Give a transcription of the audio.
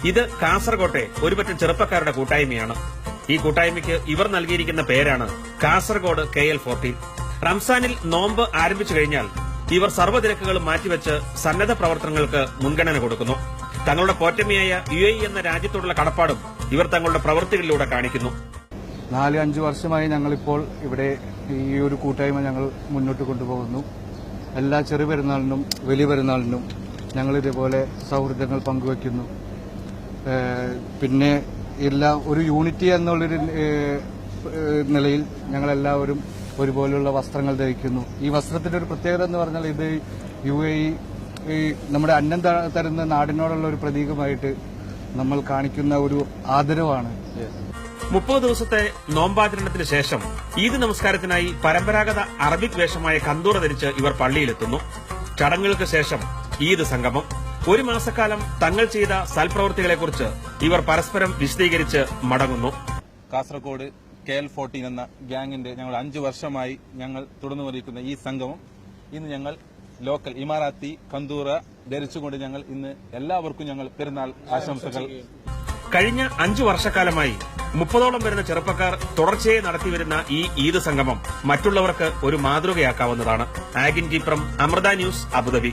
ഇത് കാസർകോട്ടെ ഒരുപറ്റം ചെറുപ്പക്കാരുടെ കൂട്ടായ്മയാണ്. ഈ കൂട്ടായ്മയ്ക്ക് ഇവർ നൽകിയിരിക്കുന്ന പേരാണ് കാസർഗോഡ് KL14. റംസാനിൽ നോമ്പ് ആരംഭിച്ചു കഴിഞ്ഞാൽ ഇവർ സർവ്വതിരക്കുകളും മാറ്റിവെച്ച് സന്നദ്ധ പ്രവർത്തനങ്ങൾക്ക് മുൻഗണന കൊടുക്കുന്നു. തങ്ങളുടെ പോറ്റമ്മയായ UAE എന്ന രാജ്യത്തോടുള്ള കടപ്പാടും ഇവർ തങ്ങളുടെ പ്രവൃത്തികളിലൂടെ കാണിക്കുന്നു. 4-5 വർഷമായി ഞങ്ങളിപ്പോൾ ഇവിടെ ഈ ഒരു കൂട്ടായ്മ ഞങ്ങൾ മുന്നോട്ട് കൊണ്ടുപോകുന്നു. എല്ലാ ചെറു പെരുന്നാളിനും വലിയ പെരുന്നാളിനും ഞങ്ങൾ ഇതേപോലെ സൗഹൃദങ്ങൾ പങ്കുവയ്ക്കുന്നു. പിന്നെ ഒരു യൂണിറ്റി എന്നുള്ളൊരു നിലയിൽ ഞങ്ങളെല്ലാവരും ഒരുപോലെയുള്ള വസ്ത്രങ്ങൾ ധരിക്കുന്നു. ഈ വസ്ത്രത്തിന്റെ ഒരു പ്രത്യേകത എന്ന് പറഞ്ഞാൽ ഇത് UAE നമ്മുടെ അന്നം തരുന്ന നാടിനോടുള്ള ഒരു പ്രതീകമായിട്ട് നമ്മൾ കാണിക്കുന്ന ഒരു ആദരവാണ്. 30 ദിവസത്തെ നോമ്പാചരണത്തിന് ശേഷം ഈദ് നമസ്കാരത്തിനായി പരമ്പരാഗത അറബിക് വേഷമായ കന്തൂറ ധരിച്ച് ഇവർ പള്ളിയിലെത്തുന്നു. ചടങ്ങുകൾക്ക് ശേഷം ഈദ് സംഗമം. 1 മാസക്കാലം തങ്ങൾ ചെയ്ത സൽപ്രവൃത്തികളെക്കുറിച്ച് ഇവർ പരസ്പരം വിശദീകരിച്ച് മടങ്ങുന്നു. കാസർഗോഡ് KL14 എന്ന ഗ്യാങ്ങിന്റെ ഞങ്ങൾ 5 വർഷമായി ഞങ്ങൾ തുടർന്നുകൊണ്ടിരിക്കുന്ന ഈ സംഗമം ഇന്ന് ഞങ്ങൾ ലോക്കൽ ഇമാറാത്തി കന്തൂറ ധരിച്ചുകൊണ്ട് ഞങ്ങൾ ഇന്ന് എല്ലാവർക്കും ഞങ്ങൾ പെരുന്നാൾ ആശംസകൾ. കഴിഞ്ഞ 5 വർഷക്കാലമായി 30ഓളം വരുന്ന ചെറുപ്പക്കാർ തുടർച്ചയായി നടത്തിവരുന്ന ഈ ഈദ് സംഗമം മറ്റുള്ളവർക്ക് ഒരു മാതൃകയാക്കാവുന്നതാണ്. ആഗിൻ ജീപ്രം, അമൃത ന്യൂസ്, അബുദാബി.